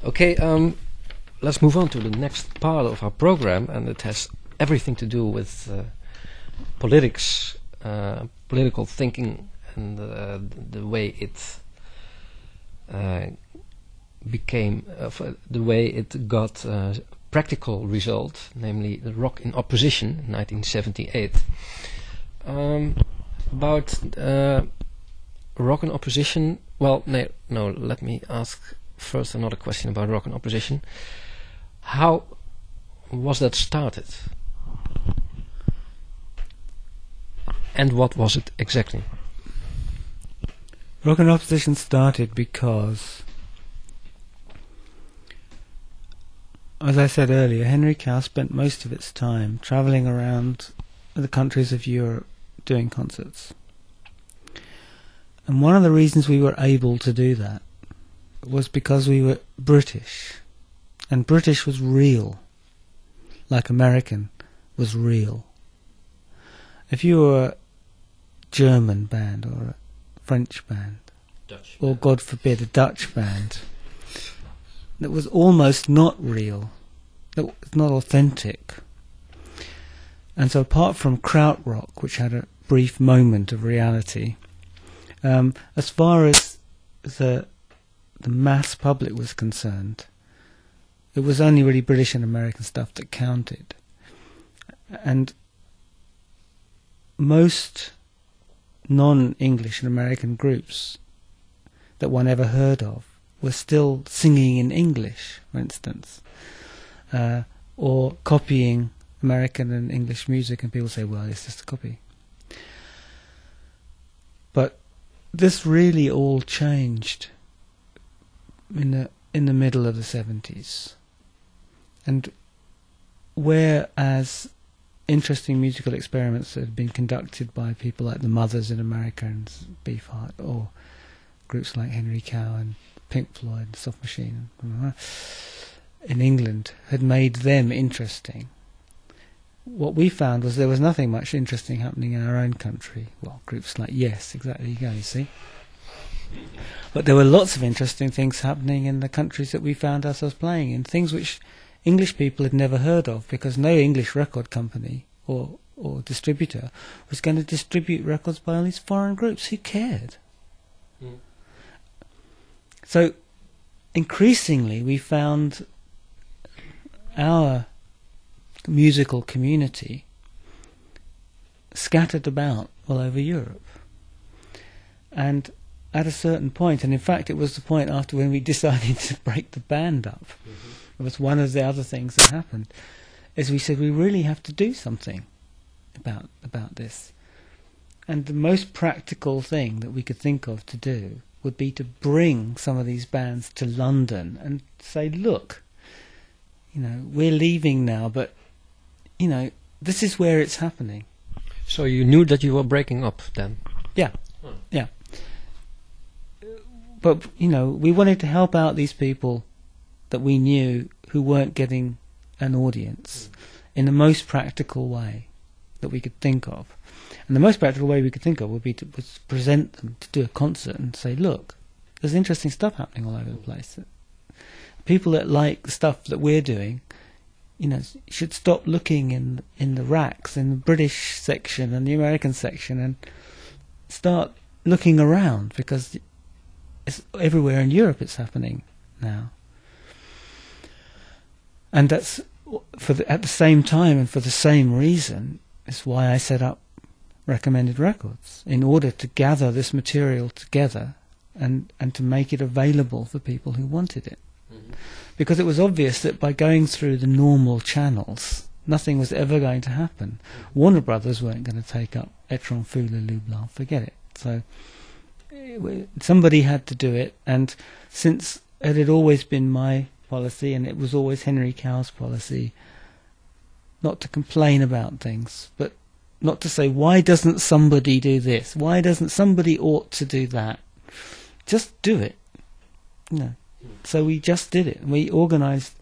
Okay, let's move on to the next part of our program, and it has everything to do with politics, political thinking, and the way it became, the way it got practical result, namely the rock in opposition in 1978. About rock in opposition, well, no, let me ask first another question about rock in opposition. How was that started? And what was it exactly? Rock in opposition started because, as I said earlier, Henry Cow spent most of its time travelling around the countries of Europe doing concerts. And one of the reasons we were able to do that was because we were British. And British was real, like American was real. If you were a German band or a French band, Dutch or God forbid a Dutch band, that was almost not real, that was not authentic. And so apart from krautrock, which had a brief moment of reality, as far as the mass public was concerned, it was only really British and American stuff that counted. And most non-English and American groups that one ever heard of were still singing in English, for instance, or copying American and English music, and people say, well, it's just a copy. But this really all changed in the middle of the 70s. And whereas interesting musical experiments had been conducted by people like the Mothers in America and Beefheart, or groups like Henry Cow and Pink Floyd and Soft Machine in England had made them interesting, what we found was there was nothing much interesting happening in our own country. Well, groups like Yes, exactly, you go, you see. But there were lots of interesting things happening in the countries that we found ourselves playing in, things which English people had never heard of, because no English record company or distributor was going to distribute records by all these foreign groups. Who cared? Mm. So increasingly we found our musical community scattered about all over Europe. And at a certain point, and in fact it was the point after when we decided to break the band up, it was one of the other things that happened, is we said we really have to do something about this. And the most practical thing that we could think of to do would be to bring some of these bands to London and say, look, you know, we're leaving now, but, you know, this is where it's happening. So you knew that you were breaking up then? Yeah, yeah. But, you know, we wanted to help out these people that we knew who weren't getting an audience in the most practical way that we could think of. And the most practical way we could think of would be to present them, to do a concert and say, look, there's interesting stuff happening all over the place. People that like the stuff that we're doing, you know, should stop looking in the racks, in the British section and the American section, and start looking around, because it's everywhere in Europe it's happening now. And that's at the same time and for the same reason is why I set up Recommended Records, in order to gather this material together and to make it available for people who wanted it. Mm-hmm. Because it was obvious that by going through the normal channels, nothing was ever going to happen. Mm-hmm. Warner Brothers weren't going to take up Etron, Fou, Le Blanc, forget it. So somebody had to do it, and since it had always been my policy, and it was always Henry Cow's policy, not to complain about things, but not to say, why doesn't somebody do this? Why doesn't somebody ought to do that? Just do it. You know. So we just did it. We organised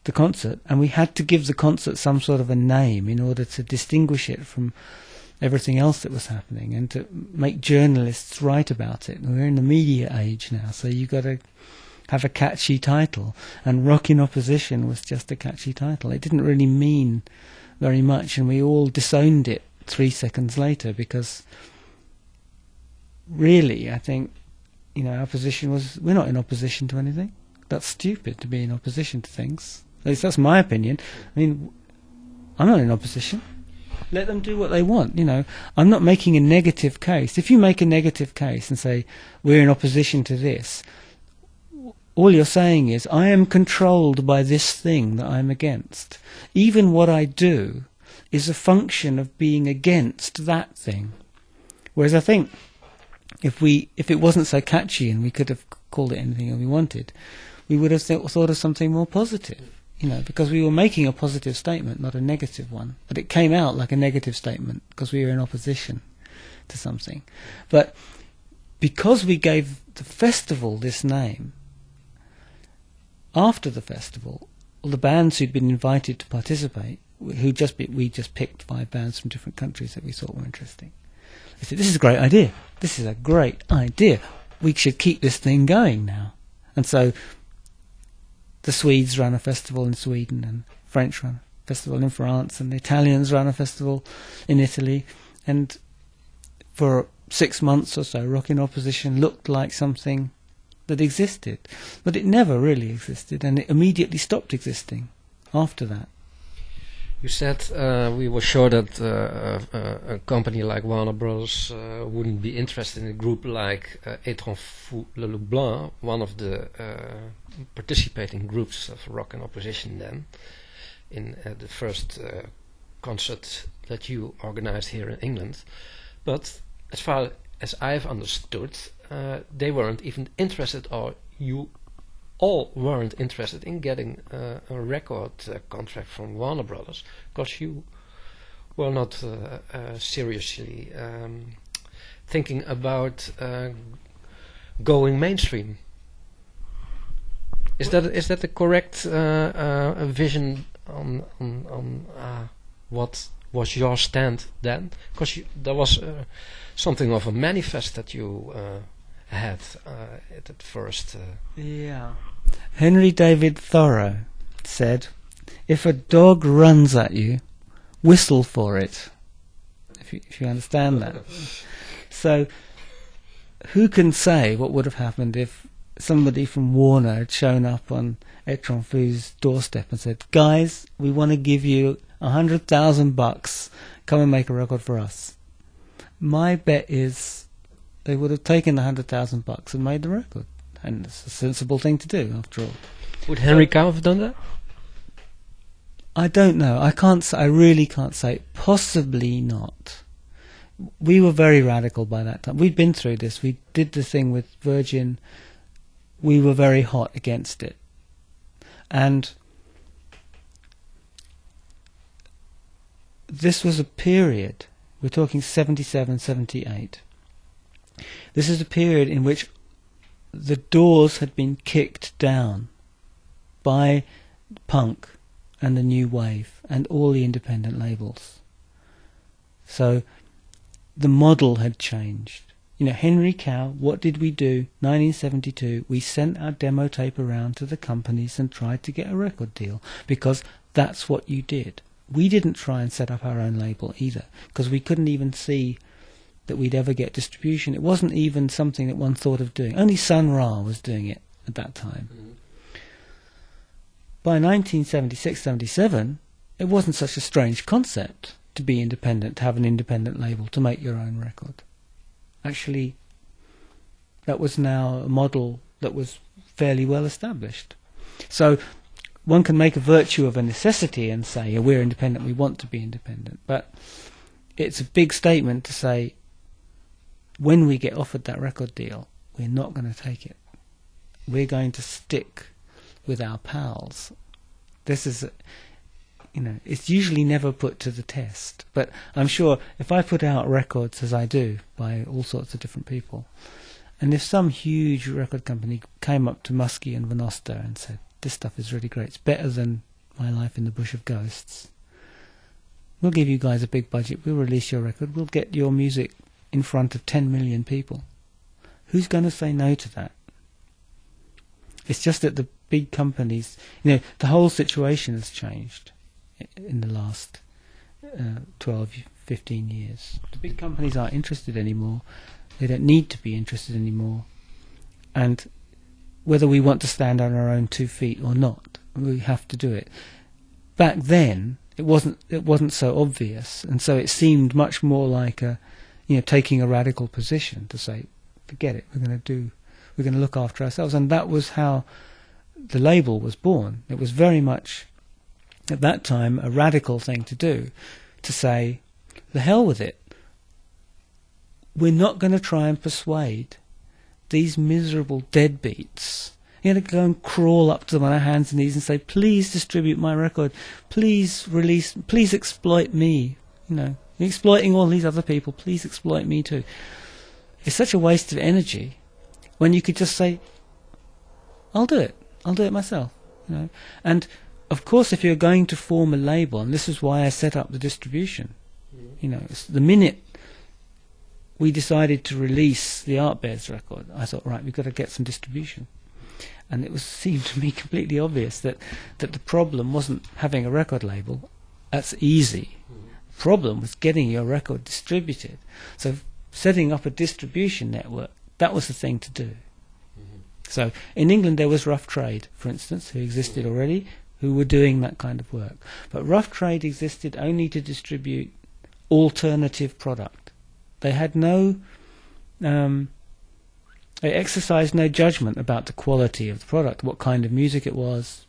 the concert, and we had to give the concert some sort of a name in order to distinguish it from everything else that was happening, and to make journalists write about it. And we're in the media age now, so you've got to have a catchy title, and Rock in Opposition was just a catchy title. It didn't really mean very much, and we all disowned it 3 seconds later, because really, I think, our position was, we're not in opposition to anything. That's stupid to be in opposition to things. At least that's my opinion. I mean, I'm not in opposition. Let them do what they want, I'm not making a negative case. If you make a negative case and say, we're in opposition to this, all you're saying is, I am controlled by this thing that I'm against. Even what I do is a function of being against that thing. Whereas I think if it wasn't so catchy and we could have called it anything we wanted, we would have thought of something more positive. Because we were making a positive statement, not a negative one. But it came out like a negative statement because we were in opposition to something. But because we gave the festival this name, after the festival, all the bands who'd been invited to participate, we just picked 5 bands from different countries that we thought were interesting. They said, this is a great idea. This is a great idea. We should keep this thing going now. And so the Swedes ran a festival in Sweden, and French ran a festival in France, and the Italians ran a festival in Italy. And for 6 months or so, Rock in Opposition looked like something that existed. But it never really existed, and it immediately stopped existing after that. You said we were sure that a company like Warner Bros. Wouldn't be interested in a group like Étrange Fou Le Loup Blanc, one of the participating groups of Rock in Opposition then, in the first concert that you organized here in England. But as far as I've understood, they weren't even interested, or you all weren't interested in getting a record contract from Warner Brothers, because you were not seriously thinking about going mainstream. Is that the correct vision on what was your stand then? Because there was something of a manifest that you had at first. Yeah. Henry David Thoreau said, if a dog runs at you, whistle for it. If you understand that. So, who can say what would have happened if somebody from Warner had shown up on Étrange Fou's doorstep and said, guys, we want to give you $100,000, come and make a record for us. My bet is they would have taken the $100,000 and made the record. And it's a sensible thing to do, after all. Would Henry Cow have done that? I don't know. I really can't say. Possibly not. We were very radical by that time. We'd been through this. We did the thing with Virgin. We were very hot against it. And this was a period, we're talking 77, 78. This is a period in which the doors had been kicked down by punk and the new wave and all the independent labels. So the model had changed. Henry Cow, what did we do? 1972, we sent our demo tape around to the companies and tried to get a record deal, because that's what you did. We didn't try and set up our own label either, because we couldn't even see that we'd ever get distribution. It wasn't even something that one thought of doing. Only Sun Ra was doing it at that time. By 1976-77, it wasn't such a strange concept to be independent, to have an independent label, to make your own record. Actually, that was now a model that was fairly well established. So one can make a virtue of a necessity and say, we're independent, we want to be independent. But it's a big statement to say, when we get offered that record deal, we're not going to take it. We're going to stick with our pals. This is, it's usually never put to the test. But I'm sure if I put out records, as I do, by all sorts of different people, and if some huge record company came up to Muskie and Van Oster and said, this stuff is really great, it's better than My Life in the Bush of Ghosts, we'll give you guys a big budget, we'll release your record, we'll get your music in front of 10 million people. Who's going to say no to that? It's just that the big companies, the whole situation has changed in the last 12, 15 years. The big companies aren't interested anymore. They don't need to be interested anymore. And whether we want to stand on our own 2 feet or not, we have to do it. Back then, it wasn't so obvious, and so it seemed much more like taking a radical position to say, forget it, we're going to look after ourselves. And that was how the label was born. It was very much, at that time, a radical thing to do, to say, the hell with it. We're not going to try and persuade these miserable deadbeats. You're going to go and crawl up to them on our hands and knees and say, please distribute my record, please release, please exploit me. You're exploiting all these other people, please exploit me too. It's such a waste of energy when you could just say, I'll do it myself. And of course, if you're going to form a label, and this is why I set up the distribution, it's the minute we decided to release the Art Bears record, I thought, right, we've got to get some distribution. And it seemed to me completely obvious that the problem wasn't having a record label. That's easy. The problem was getting your record distributed. So setting up a distribution network, that was the thing to do. So in England there was Rough Trade, for instance, who existed already, who were doing that kind of work. But Rough Trade existed only to distribute alternative product. They had they exercised no judgment about the quality of the product, what kind of music it was.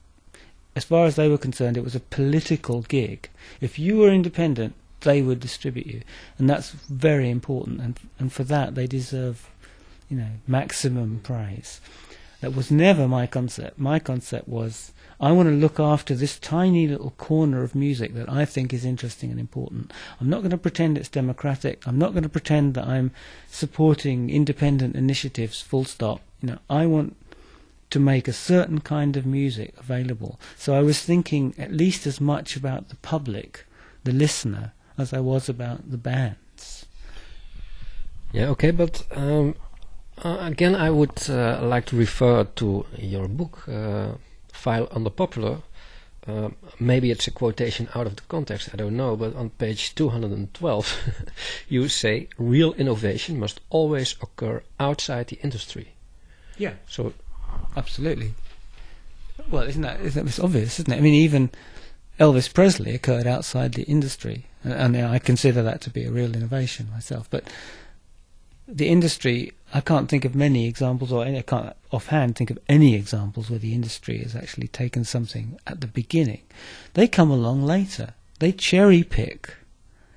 As far as they were concerned, it was a political gig. If you were independent, they would distribute you. And that's very important, and for that they deserve, maximum praise. That was never my concept. My concept was, I want to look after this tiny little corner of music that I think is interesting and important. I'm not going to pretend it's democratic. I'm not going to pretend that I'm supporting independent initiatives, full stop. I want to make a certain kind of music available. So I was thinking at least as much about the public, the listener, as I was about the bands. Yeah, okay, but again, I would like to refer to your book, File Under Popular. Maybe it's a quotation out of the context, I don't know, but on page 212 you say, real innovation must always occur outside the industry. Yeah. So, absolutely. Well, it's obvious, isn't it? I mean, even Elvis Presley occurred outside the industry, and I consider that to be a real innovation myself. But the industry, I can't think of many examples, or I can't offhand think of any examples where the industry has actually taken something at the beginning. They come along later. They cherry pick.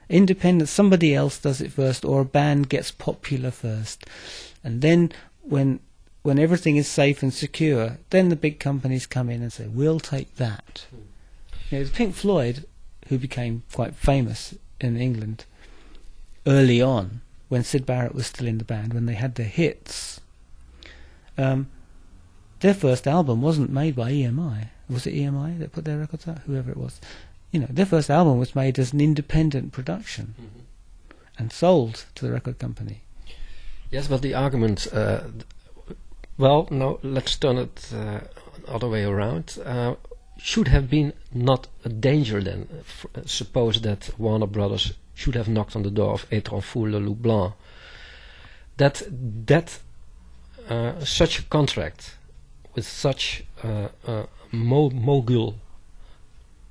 Independent, somebody else does it first, or a band gets popular first. And then when everything is safe and secure, then the big companies come in and say, we'll take that. Pink Floyd, who became quite famous in England early on, when Syd Barrett was still in the band, when they had their hits, their first album wasn't made by EMI. Was it EMI that put their records out? Whoever it was. Their first album was made as an independent production and sold to the record company. Yes, but the argument... well, no, let's turn it the other way around. Should have been not a danger then. Suppose that Warner Brothers should have knocked on the door of Étrange Foule Le Loup Blanc. That such a contract with such a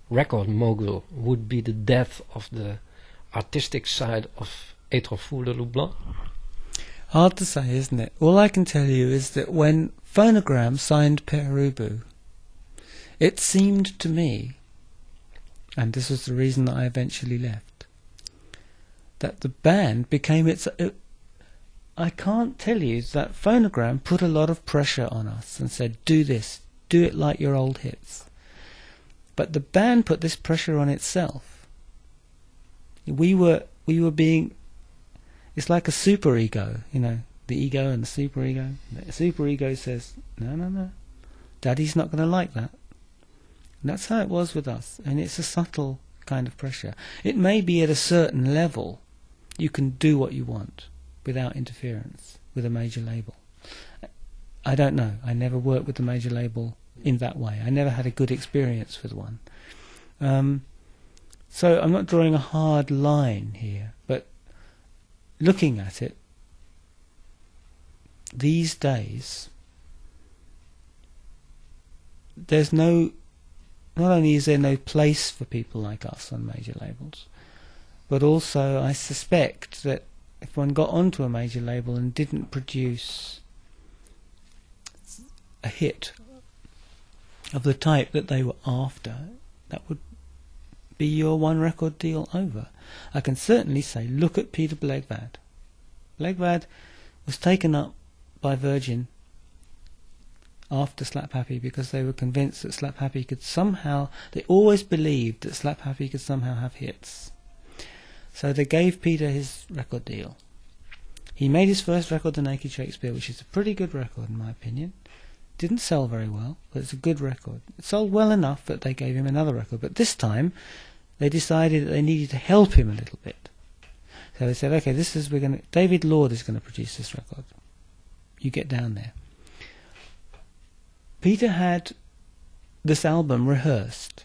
record mogul, would be the death of the artistic side of Étrange Foule Le Loup Blanc? Hard to say, isn't it? All I can tell you is that when Phonogram signed Pere Ubu, it seemed to me, and this was the reason that I eventually left, that the band became its... I can't tell you that Phonogram put a lot of pressure on us and said, do this, do it like your old hits. But the band put this pressure on itself. We were being... It's like a superego, the ego and the superego. The superego says, no, Daddy's not going to like that. And that's how it was with us. And it's a subtle kind of pressure. It may be at a certain level you can do what you want without interference with a major label. I don't know. I never worked with the major label in that way. I never had a good experience with one. So I'm not drawing a hard line here, but looking at it, these days, there's not only is there no place for people like us on major labels, but also I suspect that if one got onto a major label and didn't produce a hit of the type that they were after, that would be your one record deal over. I can certainly say, look at Peter Blegvad. Blegvad was taken up by Virgin after Slap Happy because they were convinced that Slap Happy could somehow, they always believed that Slap Happy could somehow have hits. So they gave Peter his record deal. He made his first record, The Naked Shakespeare, which is a pretty good record in my opinion. Didn't sell very well, but it's a good record. It sold well enough that they gave him another record, but this time they decided that they needed to help him a little bit. So they said, okay, David Lord is going to produce this record. You get down there. Peter had this album rehearsed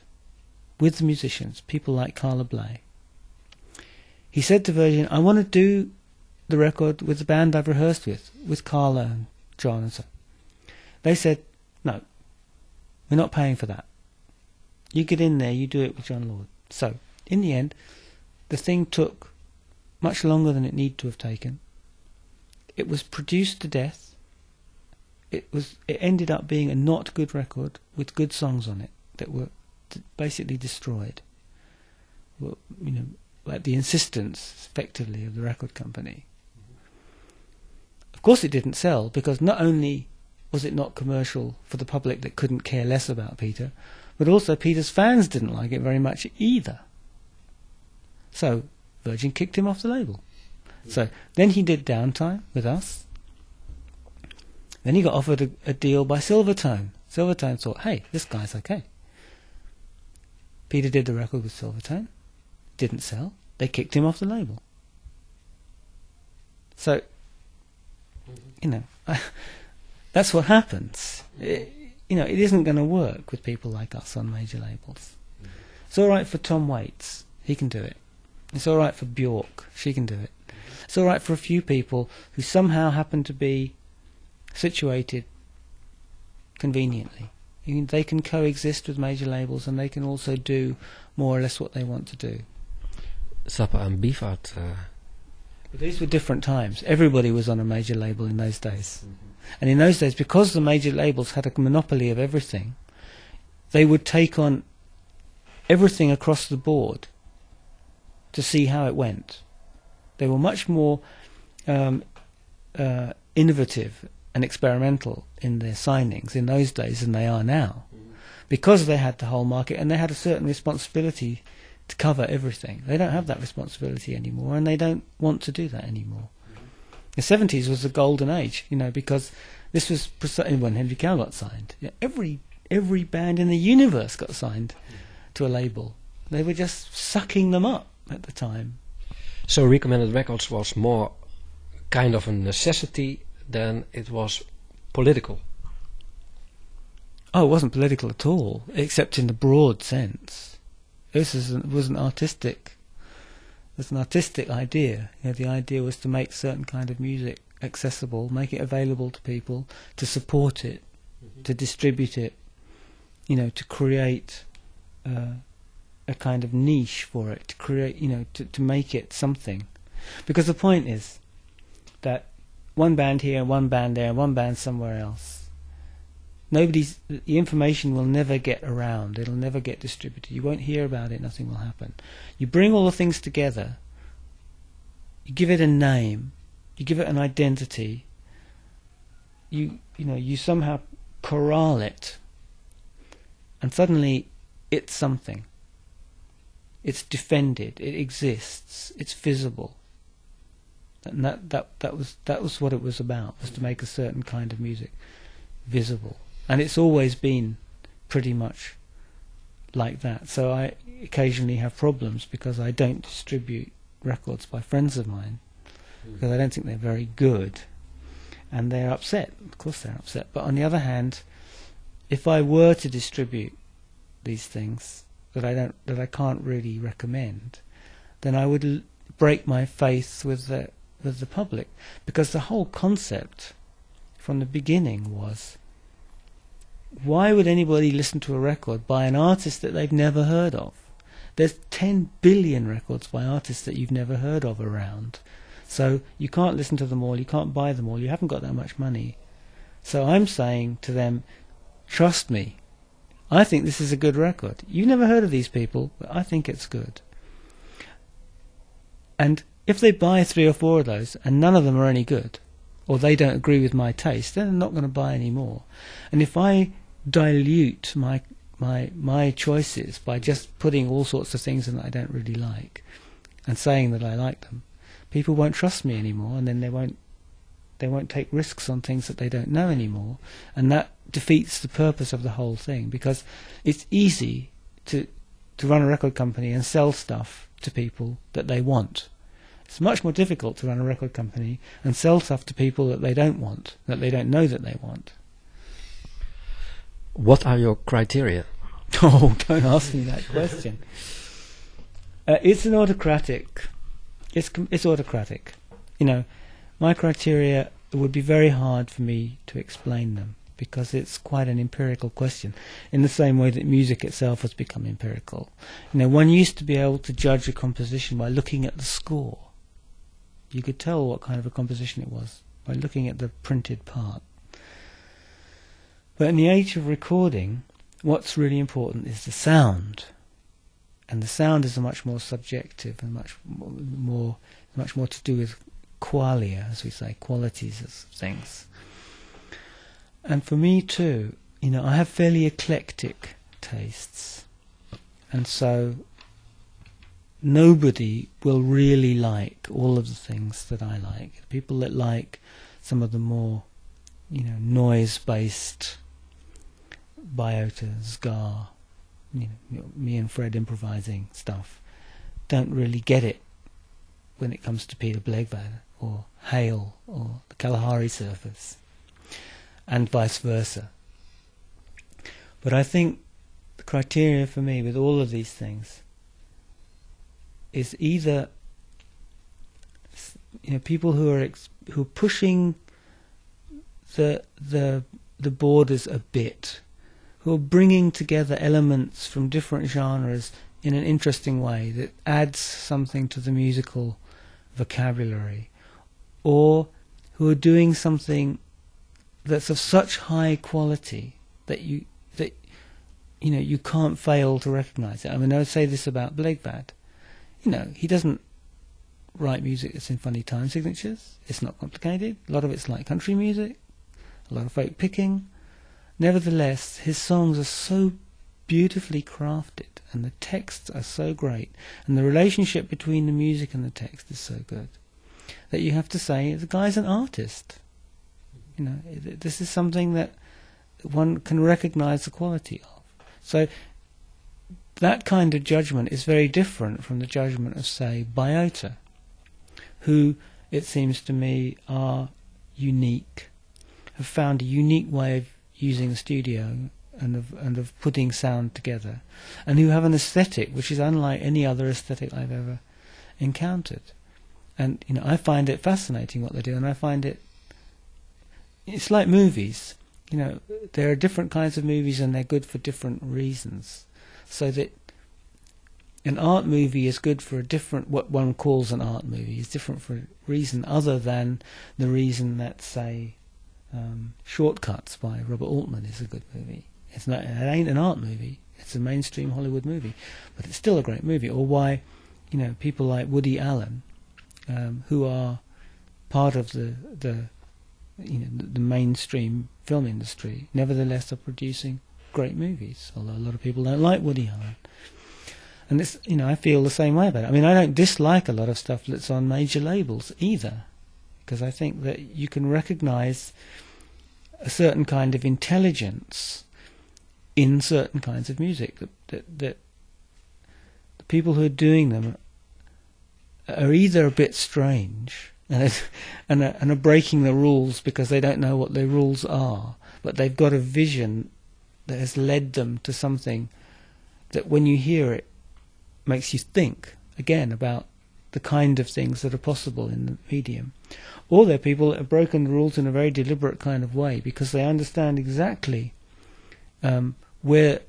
with the musicians, people like Carla Bley. He said to Virgin, I want to do the record with the band I've rehearsed with Carla and John and so. They said, no, we're not paying for that. You get in there, you do it with John Lord. So, in the end, the thing took much longer than it needed to have taken. It was produced to death. It ended up being a not good record with good songs on it that were basically destroyed. Well, at the insistence, effectively, of the record company. Of course it didn't sell, because not only was it not commercial for the public that couldn't care less about Peter, but also Peter's fans didn't like it very much either. So Virgin kicked him off the label. So then he did Downtime with us. Then he got offered a deal by Silvertone. Silvertone thought, hey, this guy's okay. Peter did the record with Silvertone. Didn't sell. They kicked him off the label. So, that's what happens. It isn't going to work with people like us on major labels. It's all right for Tom Waits. He can do it. It's all right for Bjork. She can do it. It's all right for a few people who somehow happen to be situated conveniently. They can coexist with major labels, and they can also do more or less what they want to do. Zappa and Bivart. But these were different times. Everybody was on a major label in those days. And in those days, because the major labels had a monopoly of everything, they would take on everything across the board to see how it went. They were much more innovative and experimental in their signings in those days than they are now, because they had the whole market and they had a certain responsibility to cover everything. They don't have that responsibility anymore, and they don't want to do that anymore. The 70s was the golden age, because this was precisely when Henry Cow got signed. Every band in the universe got signed to a label. They were just sucking them up at the time. So Recommended Records was more kind of a necessity than it was political. Oh, it wasn't political at all, except in the broad sense. This was an artistic. It's an artistic idea. The idea was to make certain kind of music accessible, make it available to people, to support it, to distribute it, to create a kind of niche for it, to create, to make it something. Because the point is that one band here, one band there, one band somewhere else. The information will never get around. It'll never get distributed. You won't hear about it. Nothing will happen. You bring all the things together. You give it a name. You give it an identity. You somehow corral it, and suddenly it's something. It's defended. It exists. It's visible. And that was what it was about. Was to make a certain kind of music visible. And it's always been pretty much like that. So I occasionally have problems because I don't distribute records by friends of mine, because I don't think they're very good. and they're upset. Of course they're upset. But on the other hand, if I were to distribute these things that I can't really recommend, then I would break my faith with the public, because the whole concept from the beginning was, why would anybody listen to a record by an artist that they've never heard of? There's 10 billion records by artists that you've never heard of around. So you can't listen to them all, you can't buy them all, you haven't got that much money. So I'm saying to them, trust me, I think this is a good record. You've never heard of these people, but I think it's good. And if they buy 3 or 4 of those and none of them are any good, or they don't agree with my taste, then they're not going to buy any more. And if I dilute my choices by just putting all sorts of things in that I don't really like and saying that I like them, people won't trust me anymore, and then they won't take risks on things that they don't know anymore, and that defeats the purpose of the whole thing, because it's easy to run a record company and sell stuff to people that they want. It's much more difficult to run a record company and sell stuff to people that they don't want, that they don't know that they want. What are your criteria? Oh, don't ask me that question. It's an autocratic. It's autocratic. You know, my criteria, it would be very hard for me to explain them, because it's quite an empirical question, in the same way that music itself has become empirical. You know, one used to be able to judge a composition by looking at the score. You could tell what kind of a composition it was by looking at the printed part. But in the age of recording, what's really important is the sound. And the sound is a much more subjective and much more to do with qualia, as we say, qualities of things. And for me too, you know, I have fairly eclectic tastes, and so nobody will really like all of the things that I like. People that like some of the more, you know, noise-based biota, ska, you know, me and Fred improvising stuff, don't really get it when it comes to Peter Blegvad or Hale or the Kalahari Surfers, and vice versa. But I think the criteria for me with all of these things is either, you know, people who are pushing the borders a bit, who are bringing together elements from different genres in an interesting way that adds something to the musical vocabulary, or who are doing something that's of such high quality that you know you can't fail to recognise it. I mean, I would say this about Blegvad. You know, he doesn't write music that's in funny time signatures. It's not complicated. A lot of it's like country music, a lot of folk picking. Nevertheless, his songs are so beautifully crafted, and the texts are so great, and the relationship between the music and the text is so good, that you have to say the guy's an artist. You know, this is something that one can recognise the quality of. So that kind of judgment is very different from the judgment of, say, biota, who, it seems to me, are unique, have found a unique way of using the studio and of putting sound together, and who have an aesthetic which is unlike any other aesthetic I've ever encountered. And you know, I find it fascinating what they do, and I find it's like movies. You know, there are different kinds of movies, and they're good for different reasons. So that an art movie is good for what one calls an art movie is different for a reason other than the reason that, say, Shortcuts by Robert Altman is a good movie. It ain't an art movie. It's a mainstream Hollywood movie, but it's still a great movie. Or why, you know, people like Woody Allen, who are part of the mainstream film industry, nevertheless are producing great movies. Although a lot of people don't like Woody Allen, and it's, you know, I feel the same way about it. I mean, I don't dislike a lot of stuff that's on major labels either, because I think that you can recognise a certain kind of intelligence in certain kinds of music, that the people who are doing them are either a bit strange and are breaking the rules because they don't know what the rules are, but they've got a vision that has led them to something that when you hear it makes you think again about the kind of things that are possible in the medium. Or they're people that have broken the rules in a very deliberate kind of way because they understand exactly where,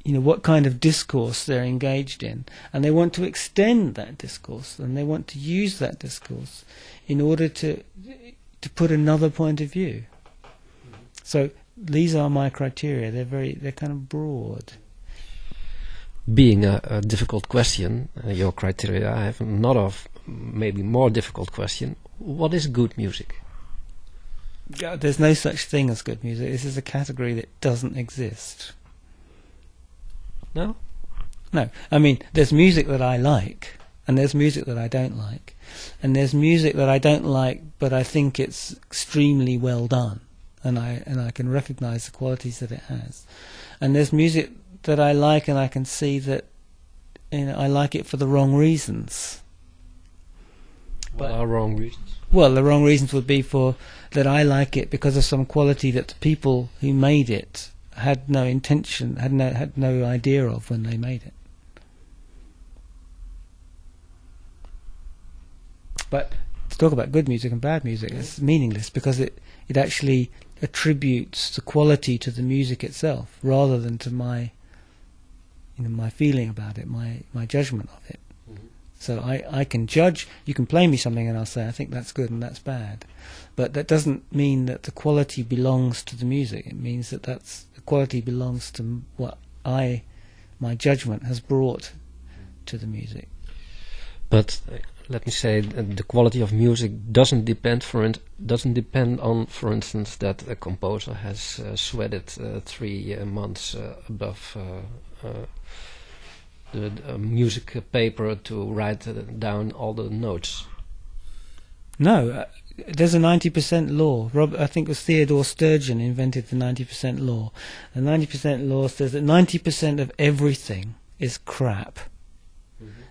what kind of discourse they're engaged in, and they want to extend that discourse, and they want to use that discourse in order to put another point of view. So these are my criteria. They're kind of broad. Being a difficult question, your criteria, I have another maybe more difficult question. What is good music? There's no such thing as good music. This is a category that doesn't exist. No? No. I mean, there's music that I like, and there's music that I don't like. And there's music that I don't like, but I think it's extremely well done, and I can recognise the qualities that it has. And there's music that I like, and I can see that I like it for the wrong reasons. What are wrong reasons? Well, the wrong reasons would be that I like it because of some quality that the people who made it had no intention, had no idea of when they made it. But to talk about good music and bad music is meaningless because it actually attributes the quality to the music itself rather than to my feeling about it, my judgment of it. Mm-hmm. So I can judge. You can play me something and I'll say I think that's good and that's bad, but that doesn't mean that the quality belongs to the music. It means that the quality belongs to what my judgment has brought to the music. But let me say the quality of music doesn't depend on, for instance, that a composer has sweated 3 months above the music paper to write down all the notes. No, there's a 90% law. I think it was Theodore Sturgeon invented the 90% law. The 90% law says that 90% of everything is crap.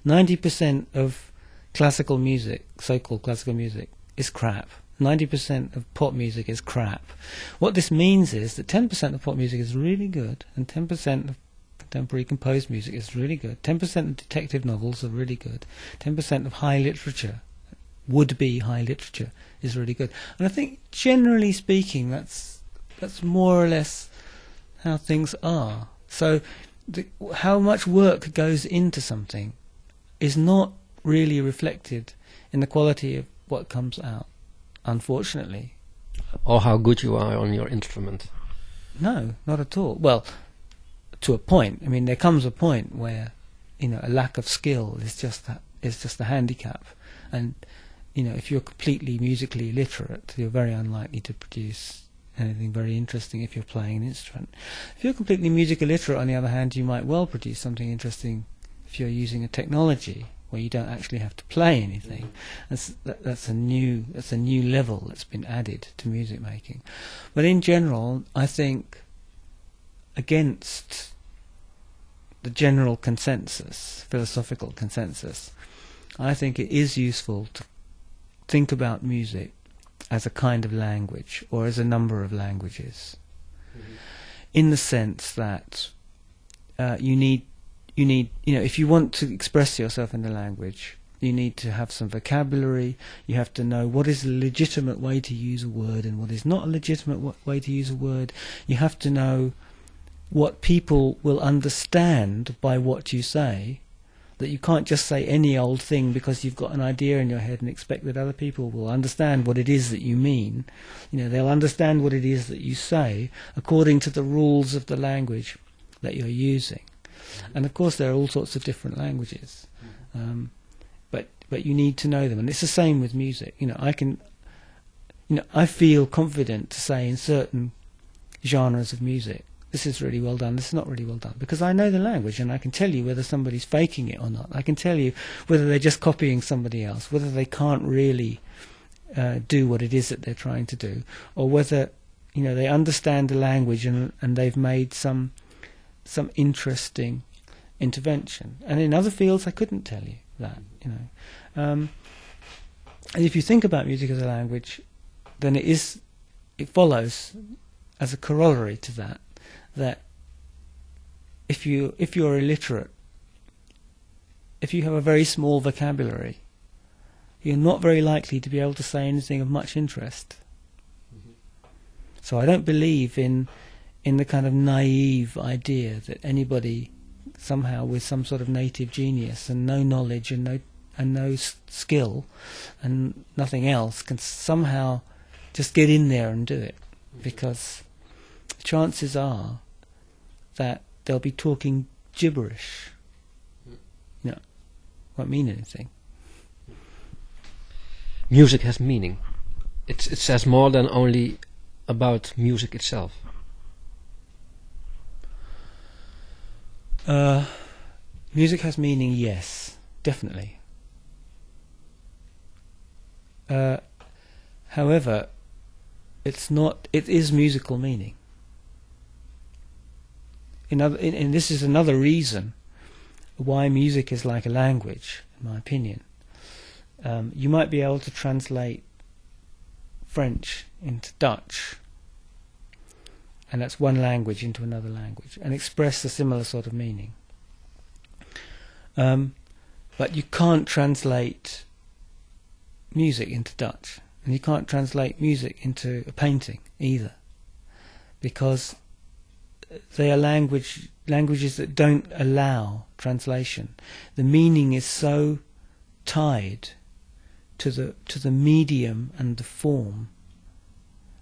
90% of classical music, so-called classical music, is crap. 90% of pop music is crap. What this means is that 10% of pop music is really good, and 10% of contemporary composed music is really good. 10% of detective novels are really good. 10% of high literature, would-be high literature, is really good. And I think, generally speaking, that's more or less how things are. So how much work goes into something is not really reflected in the quality of what comes out, unfortunately. Or how good you are on your instrument. No, not at all. Well, to a point. I mean, there comes a point where, a lack of skill is just a handicap. And, if you're completely musically illiterate, you're very unlikely to produce anything very interesting if you're playing an instrument. If you're completely music illiterate, on the other hand, you might well produce something interesting if you're using a technology where you don't actually have to play anything. That's a new level that's been added to music making. But in general, I think against the general consensus, philosophical consensus, I think it is useful to think about music as a kind of language or as a number of languages, in the sense that you need, if you want to express yourself in a language, you need to have some vocabulary. You have to know what is a legitimate way to use a word and what is not a legitimate way to use a word. You have to know what people will understand by what you say, that you can't just say any old thing because you've got an idea in your head and expect that other people will understand what it is that you mean. They'll understand what it is that you say according to the rules of the language that you're using. And of course there are all sorts of different languages, but you need to know them. And it's the same with music. I feel confident to say in certain genres of music, this is really well done, this is not really well done, because I know the language and I can tell you whether somebody's faking it or not. I can tell you whether they're just copying somebody else, whether they can't really do what it is that they're trying to do, or whether they understand the language and they've made some interesting intervention. And in other fields I couldn't tell you that. And if you think about music as a language, then it follows as a corollary to that if you're illiterate, if you have a very small vocabulary, you're not very likely to be able to say anything of much interest. Mm-hmm. So I don't believe in the kind of naive idea that anybody somehow with some sort of native genius and no knowledge and no skill and nothing else can somehow just get in there and do it, because chances are that they'll be talking gibberish. Won't mean anything. Music has meaning. It says more than only about music itself. Music has meaning, yes, definitely. However, it is musical meaning. And this is another reason why music is like a language, in my opinion. You might be able to translate French into Dutch, and that's one language into another language, and express a similar sort of meaning. But you can't translate music into Dutch, and you can't translate music into a painting either, because they are languages that don't allow translation. The meaning is so tied to the medium and the form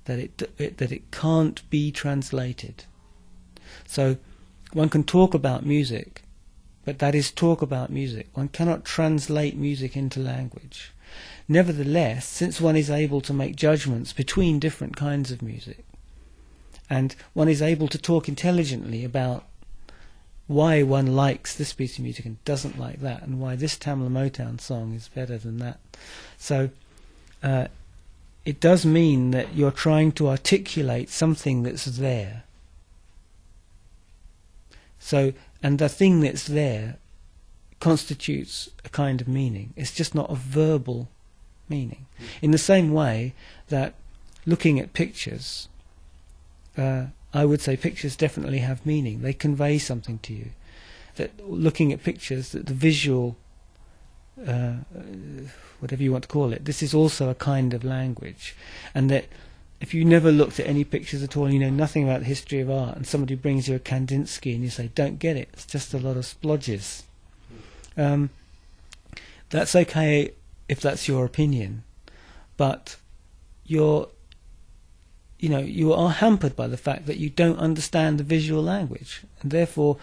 that it can't be translated. So one can talk about music, but that is talk about music. One cannot translate music into language. Nevertheless, since one is able to make judgments between different kinds of music, and one is able to talk intelligently about why one likes this piece of music and doesn't like that, and why this Tamla Motown song is better than that. So it does mean that you're trying to articulate something that's there. So, and the thing that's there constitutes a kind of meaning. It's just not a verbal meaning. In the same way that looking at pictures, I would say pictures definitely have meaning. They convey something to you. That looking at pictures, that the visual, whatever you want to call it, this is also a kind of language. And that if you never looked at any pictures at all, and you know nothing about the history of art, and somebody brings you a Kandinsky and you say, don't get it, it's just a lot of splodges. That's okay if that's your opinion, but you are hampered by the fact that you don't understand the visual language, and therefore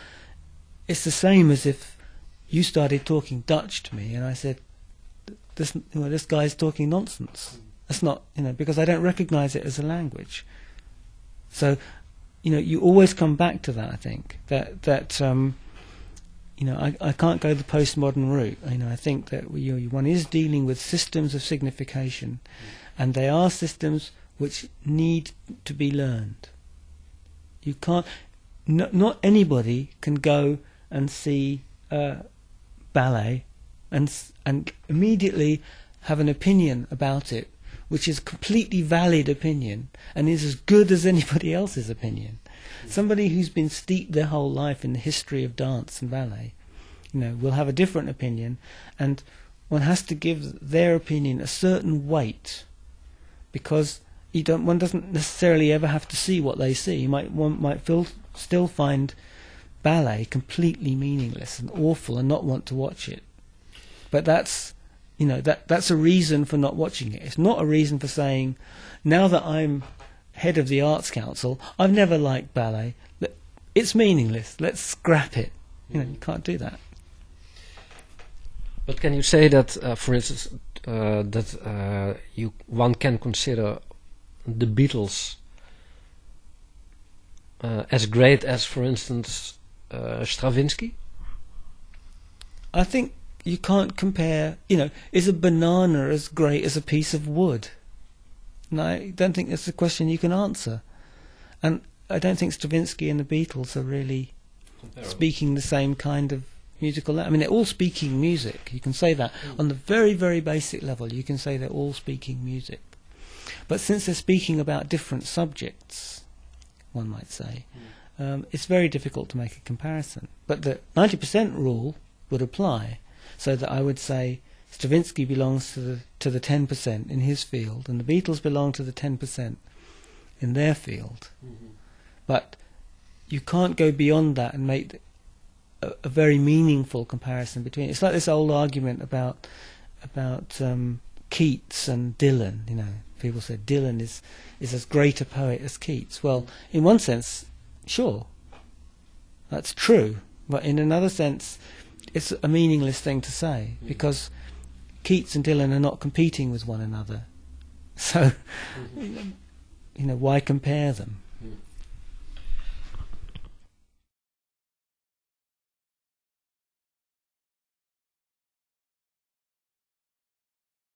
it's the same as if you started talking Dutch to me and I said, this guy's talking nonsense. That's not, because I don't recognize it as a language. So, you always come back to that. I think that I can't go the postmodern route. I think that one is dealing with systems of signification, and they are systems which need to be learned. You can't. Not anybody can go and see ballet and immediately have an opinion about it, which is a completely valid opinion and is as good as anybody else's opinion. Somebody who's been steeped their whole life in the history of dance and ballet, will have a different opinion, and one has to give their opinion a certain weight, because one doesn't necessarily ever have to see what they see. One might still find ballet completely meaningless and awful and not want to watch it. But that's a reason for not watching it. It's not a reason for saying, now that I'm head of the Arts Council, I've never liked ballet. It's meaningless. Let's scrap it. You can't do that. But can you say that, for instance, one can consider the Beatles as great as, for instance, Stravinsky? I think you can't compare. Is a banana as great as a piece of wood? No, I don't think that's a question you can answer. And I don't think Stravinsky and the Beatles are really speaking the same kind of musical. I mean, they're all speaking music. You can say that on the very, very basic level. You can say they're all speaking music. But since they're speaking about different subjects, one might say, it's very difficult to make a comparison. But the 90% rule would apply, so that I would say Stravinsky belongs to the 10% in his field, and the Beatles belong to the 10% in their field. But you can't go beyond that and make a very meaningful comparison between. It's like this old argument about Keats and Dylan. You know, people say Dylan is as great a poet as Keats. Well, in one sense, sure, that's true. But in another sense, it's a meaningless thing to say, because Keats and Dylan are not competing with one another. So, you know, why compare them?